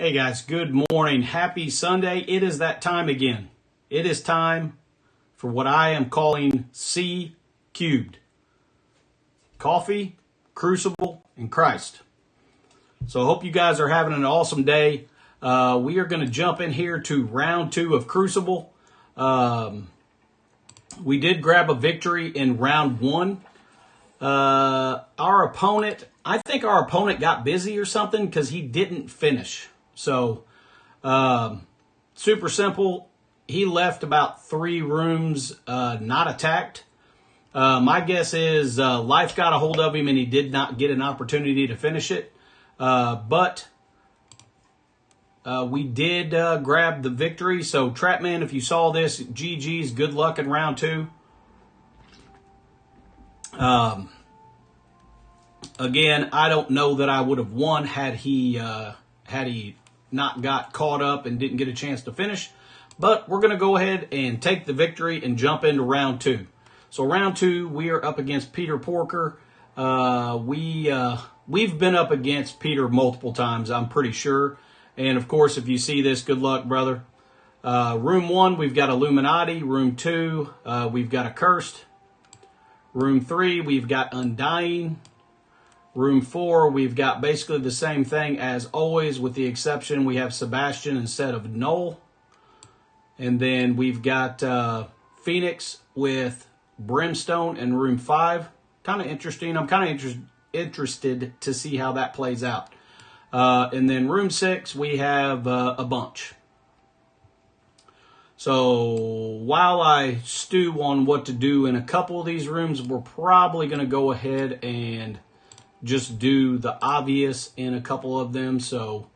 Hey guys, good morning. Happy Sunday. It is that time again. It is time for what I am calling C cubed. Coffee, Crucible, and Christ. So I hope you guys are having an awesome day. We are going to jump in here to round 2 of Crucible. We did grab a victory in round 1. I think our opponent got busy or something because he didn't finish. So, super simple. He left about 3 rooms not attacked. My guess is life got a hold of him and he did not get an opportunity to finish it. But we did grab the victory. So, Trapman, if you saw this, GG's, good luck in round 2. Again, I don't know that I would have won had he not got caught up and didn't get a chance to finish. But we're going to go ahead and take the victory and jump into round 2. So round 2, we are up against Peter Porker. We've been up against Peter multiple times, I'm pretty sure. And of course, if you see this, good luck, brother. Room 1, we've got Illuminati. Room 2, we've got Accursed. Room 3, we've got Undying. Room 4, we've got basically the same thing as always, with the exception we have Sebastian instead of Null. And then we've got Phoenix with Brimstone in room 5. Kind of interesting. I'm kind of interested to see how that plays out. And then room 6, we have a bunch. So while I stew on what to do in a couple of these rooms, we're probably going to go ahead and just do the obvious in a couple of them. So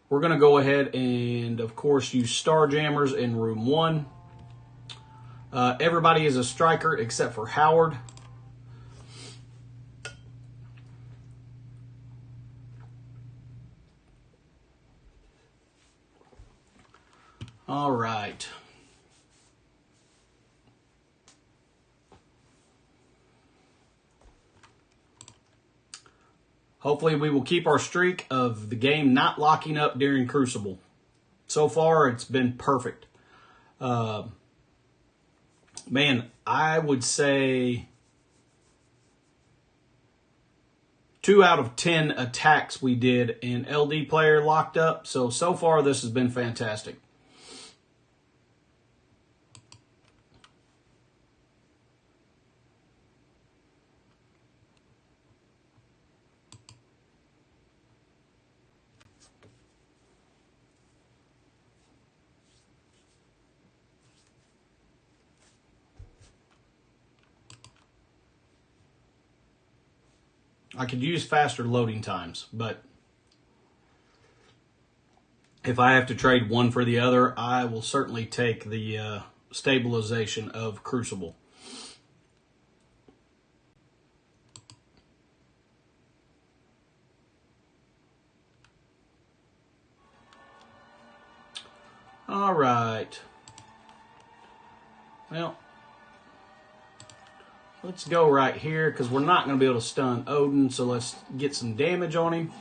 we're going to go ahead and, of course, use Starjammers in room 1. Everybody is a striker except for Howard. All right. Hopefully we will keep our streak of the game not locking up during Crucible. So far, it's been perfect. Man, I would say 2 out of 10 attacks we did in LD player locked up. So far this has been fantastic. I could use faster loading times, but if I have to trade one for the other, I will certainly take the stabilization of Crucible. All right. Well, let's go right here because we're not going to be able to stun Odin, so let's get some damage on him.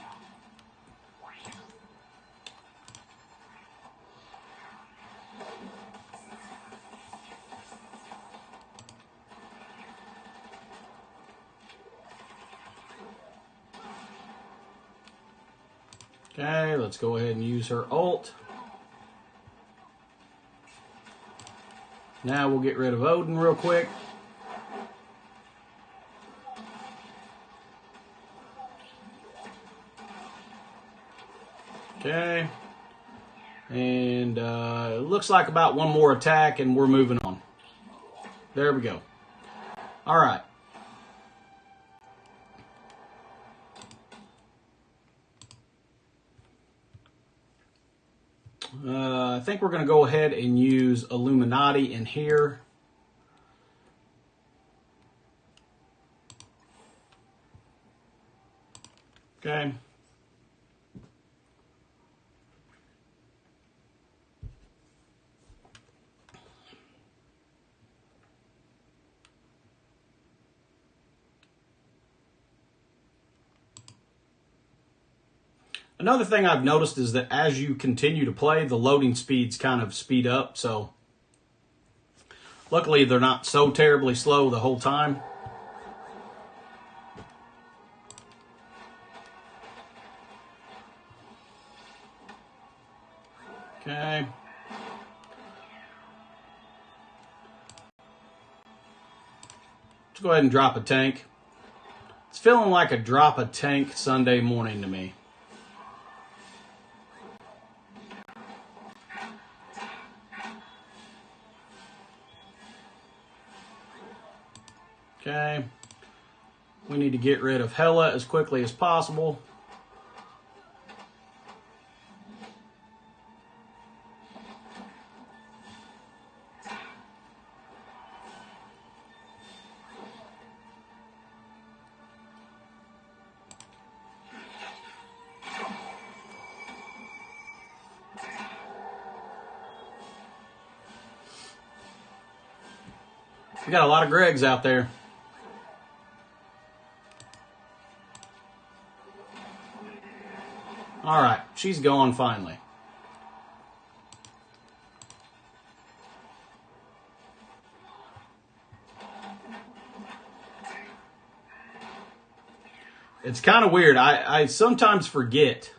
Okay, let's go ahead and use her ult. Now we'll get rid of Odin real quick. Okay, and it looks like about one more attack and we're moving on. There we go. All right. I think we're going to go ahead and use Illuminati in here. Okay. Another thing I've noticed is that as you continue to play, the loading speeds kind of speed up. So luckily they're not so terribly slow the whole time. Okay. Let's go ahead and drop a tank. It's feeling like a drop a tank Sunday morning to me. Okay. We need to get rid of Hela as quickly as possible. We got a lot of Gregs out there. All right, she's gone finally. It's kind of weird. I sometimes forget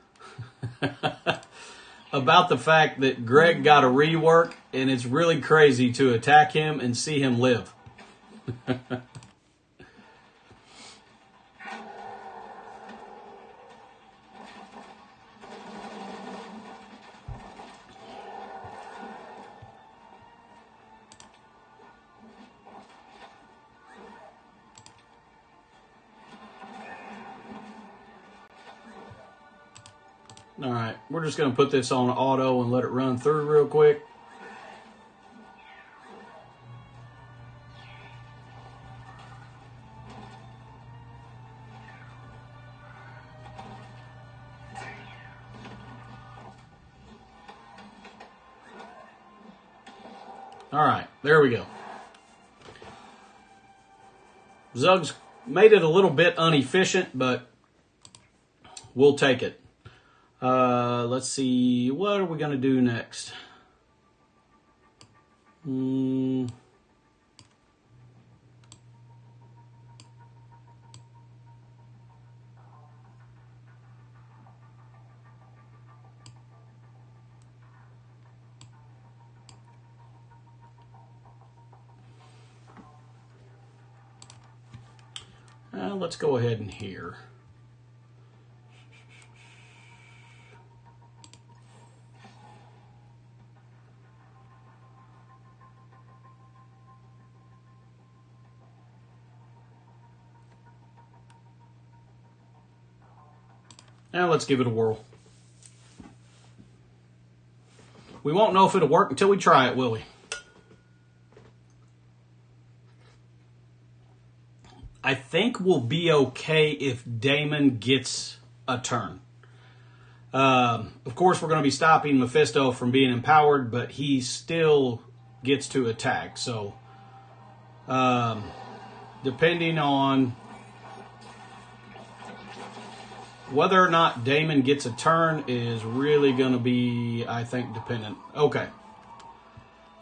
about the fact that Greg got a rework, and it's really crazy to attack him and see him live. All right, we're just going to put this on auto and let it run through real quick. All right, there we go. Zug's made it a little bit inefficient, but we'll take it. Let's see, what are we going to do next? Let's go ahead and here. Now let's give it a whirl. We won't know if it'll work until we try it, will we? I think we'll be okay if Damon gets a turn. Of course, we're going to be stopping Mephisto from being empowered, but he still gets to attack. So, depending on whether or not Damon gets a turn is really going to be, I think, dependent. Okay.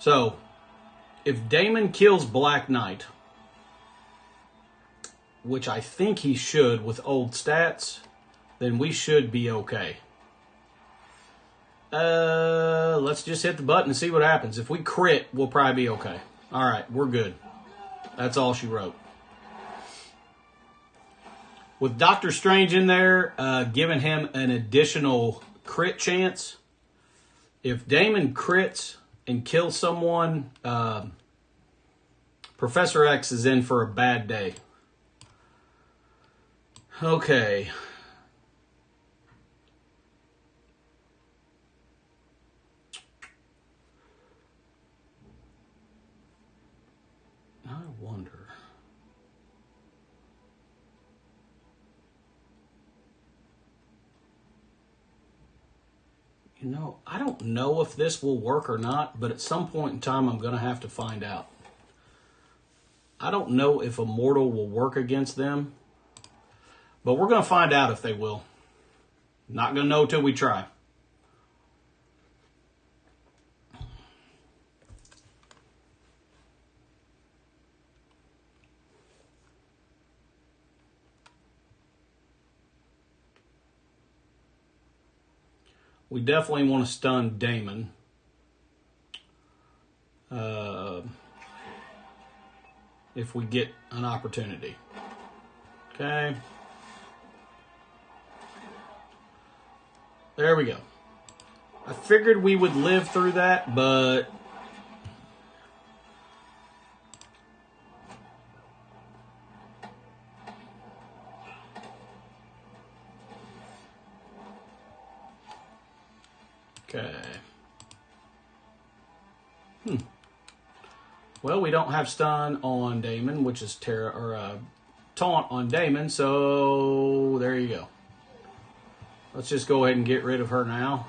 So, if Damon kills Black Knight, which I think he should with old stats, then we should be okay. Let's just hit the button and see what happens. If we crit, we'll probably be okay. All right, we're good. That's all she wrote. With Doctor Strange in there, giving him an additional crit chance. If Damon crits and kills someone, Professor X is in for a bad day. Okay. I wonder. You know, I don't know if this will work or not, but at some point in time I'm going to have to find out. I don't know if Immortal will work against them, but we're going to find out if they will. Not going to know till we try. We definitely want to stun Damon. If we get an opportunity. Okay. There we go. I figured we would live through that, but okay. Well, we don't have stun on Damon, which is taunt on Damon, so there you go. Let's just go ahead and get rid of her now.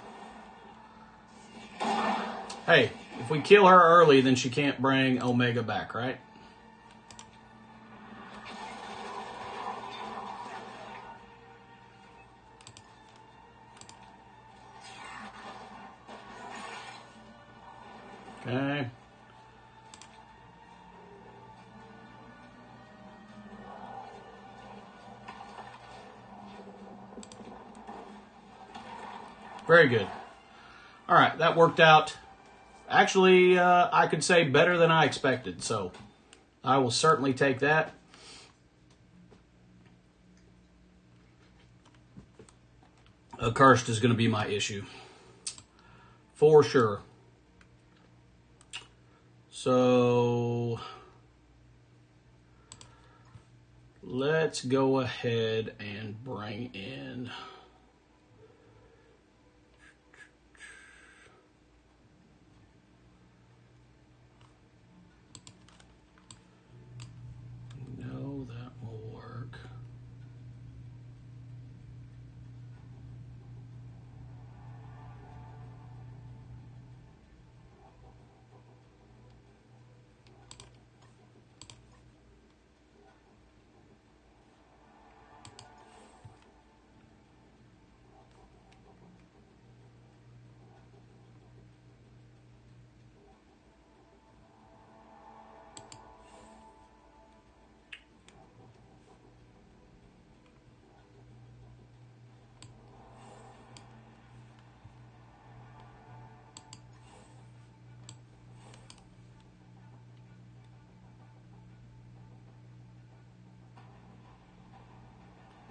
Hey, if we kill her early, then she can't bring Omega back, right? Okay. Very good. All right, that worked out. Actually, I could say better than I expected, so I will certainly take that. Accursed is going to be my issue. For sure. So let's go ahead and bring in... No, that will work.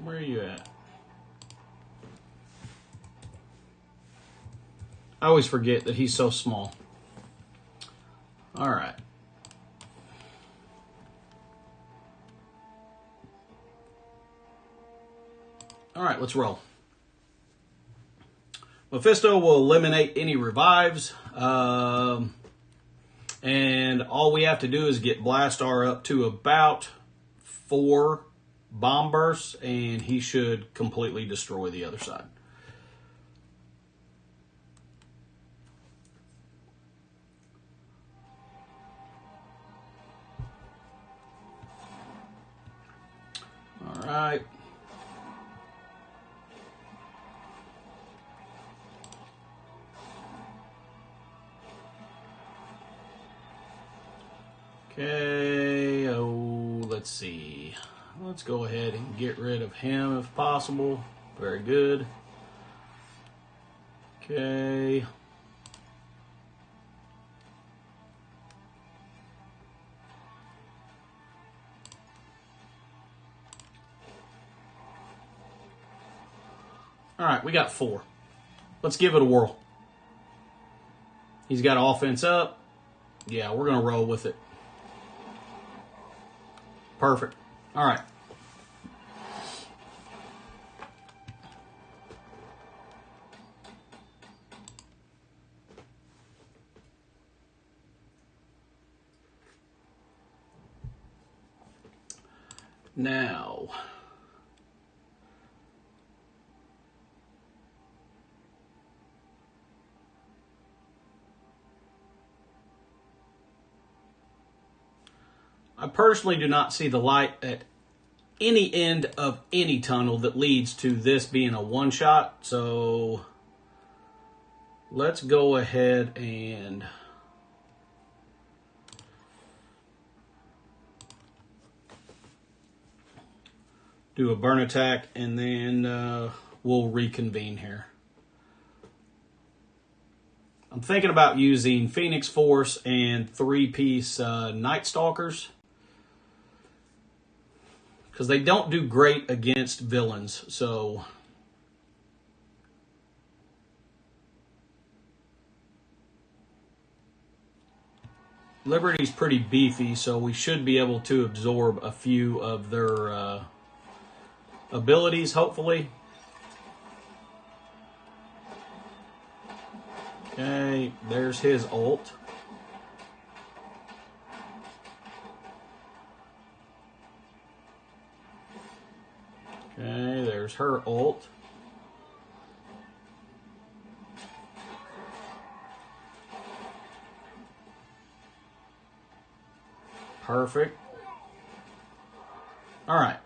Where are you at? I always forget that he's so small. All right. All right, let's roll. Mephisto will eliminate any revives. And all we have to do is get Blastar up to about 4 bomb bursts, and he should completely destroy the other side. All right. Okay, let's see. Let's go ahead and get rid of him if possible. Very good. Okay. All right, we got 4. Let's give it a whirl. He's got offense up. Yeah, we're going to roll with it. Perfect. All right. Now, I personally do not see the light at any end of any tunnel that leads to this being a one-shot. So let's go ahead and do a burn attack, and then we'll reconvene here. I'm thinking about using Phoenix Force and 3-piece Night Stalkers, because they don't do great against villains. So Liberty's pretty beefy, so we should be able to absorb a few of their abilities, hopefully. Okay, there's his ult. Okay, there's her ult. Perfect. All right.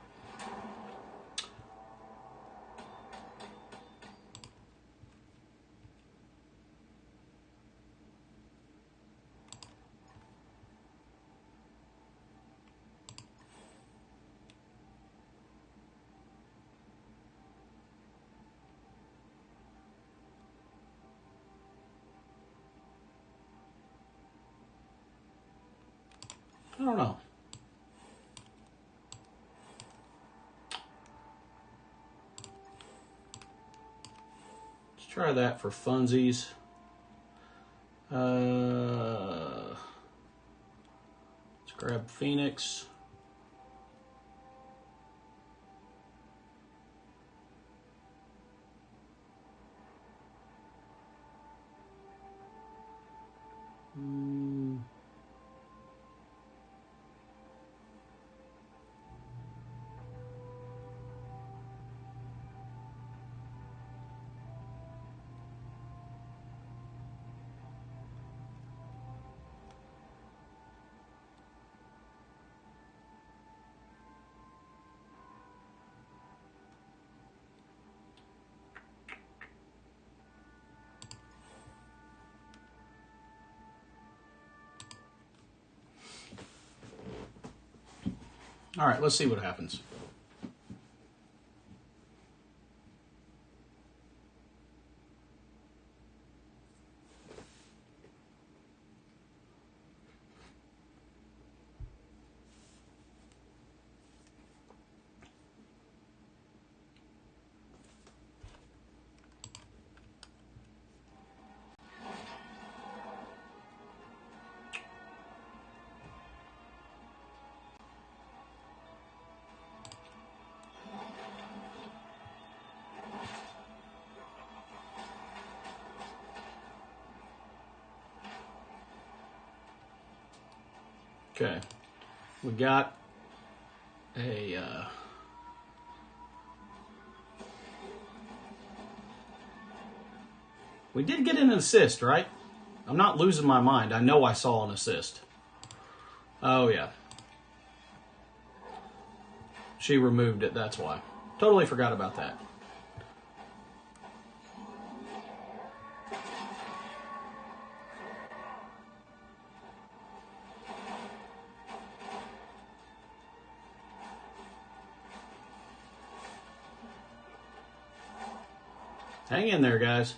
I don't know. Let's try that for funsies. Let's grab Phoenix. All right, let's see what happens. Okay, we got a we did get an assist, right? I'm not losing my mind. I know I saw an assist. Oh yeah, she removed it, that's why. Totally forgot about that. Hang in there, guys.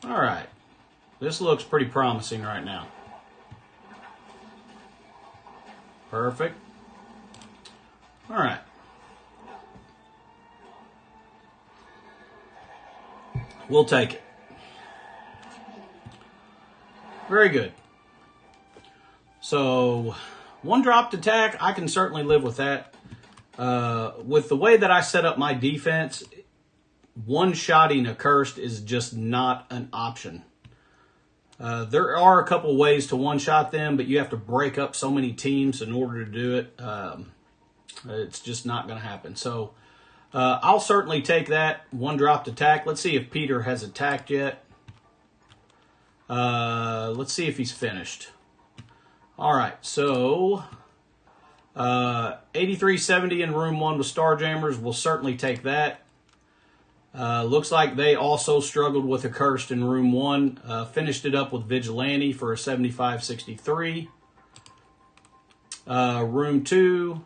All right, this looks pretty promising right now. Perfect. All right. We'll take it. Very good. So, one dropped attack, I can certainly live with that. with the way that I set up my defense, one-shotting a cursed is just not an option. There are a couple ways to one-shot them, but you have to break up so many teams in order to do it. It's just not going to happen. So I'll certainly take that one-dropped attack. Let's see if Peter has attacked yet. Let's see if he's finished. All right, so 8370 in room 1 with Starjammers. We'll certainly take that. Looks like they also struggled with a cursed in room 1. Finished it up with Vigilante for a 7563. Room 2,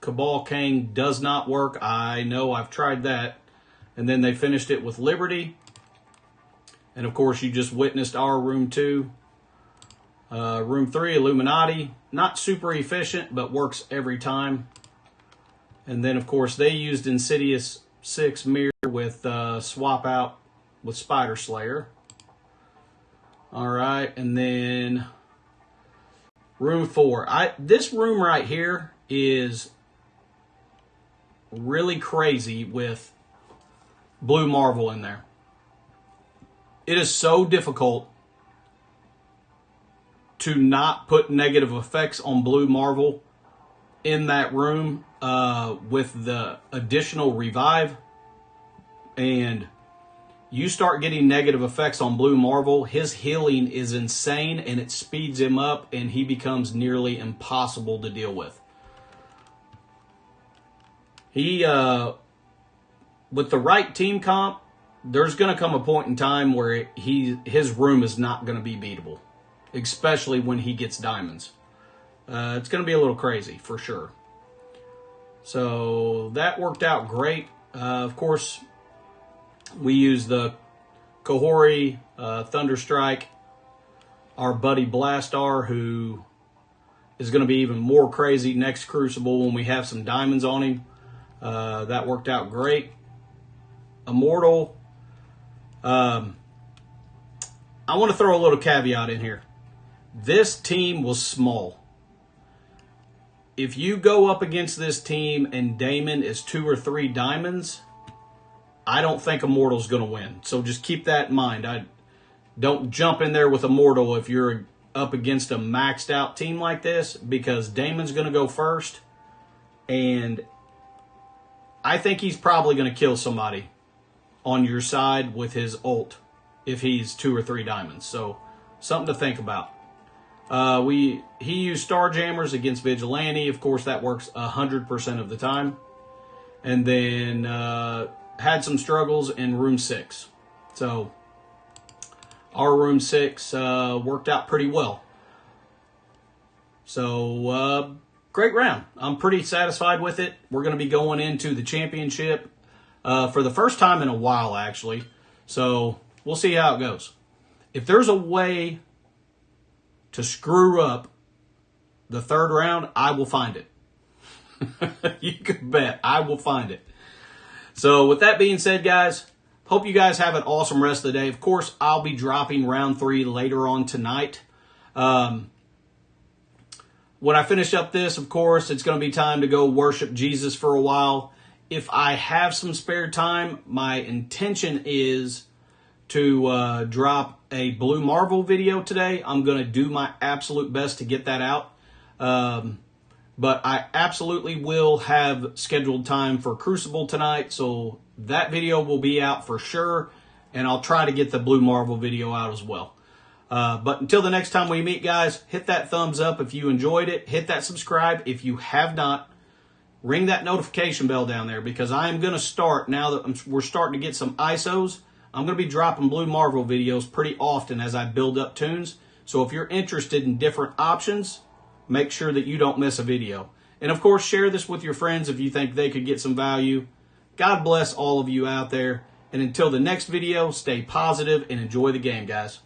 Cabal King does not work. I know, I've tried that. And then they finished it with Liberty. And of course, you just witnessed our room 2. Room 3, Illuminati. Not super efficient, but works every time. And then, of course, they used Insidious 6 Mirror with swap out with Spider Slayer. All right, and then room 4. This room right here is really crazy with Blue Marvel in there. It is so difficult to not put negative effects on Blue Marvel in that room with the additional revive. And you start getting negative effects on Blue Marvel, his healing is insane and it speeds him up and he becomes nearly impossible to deal with. He, with the right team comp, there's going to come a point in time where his room is not going to be beatable, especially when he gets diamonds. It's going to be a little crazy for sure. So that worked out great. Of course, we used the Kahori, Thunderstrike, our buddy Blastar, who is going to be even more crazy next Crucible when we have some diamonds on him. That worked out great. Immortal. I want to throw a little caveat in here. This team was small. If you go up against this team and Damon is 2 or 3 diamonds, I don't think Immortal's going to win. So just keep that in mind. Don't jump in there with Immortal if you're up against a maxed out team like this, because Damon's going to go first. And I think he's probably going to kill somebody on your side with his ult if he's 2 or 3 diamonds. So something to think about. He used Starjammers against Vigilante. Of course, that works 100% of the time. And then had some struggles in room 6. So our room 6 worked out pretty well. So great round. I'm pretty satisfied with it. We're going to be going into the championship for the first time in a while, actually. So we'll see how it goes. If there's a way to screw up the 3rd round, I will find it. You can bet I will find it. So with that being said, guys, hope you guys have an awesome rest of the day. Of course, I'll be dropping round 3 later on tonight. When I finish up this, of course, it's going to be time to go worship Jesus for a while. If I have some spare time, my intention is to drop a Blue Marvel video today. I'm going to do my absolute best to get that out. But I absolutely will have scheduled time for Crucible tonight, so that video will be out for sure, and I'll try to get the Blue Marvel video out as well. But until the next time we meet, guys, hit that thumbs up if you enjoyed it. Hit that subscribe if you have not. Ring that notification bell down there, because I am going to start, now that we're starting to get some ISOs, I'm going to be dropping Blue Marvel videos pretty often as I build up tunes. So if you're interested in different options, make sure that you don't miss a video. And of course, share this with your friends if you think they could get some value. God bless all of you out there. And until the next video, stay positive and enjoy the game, guys.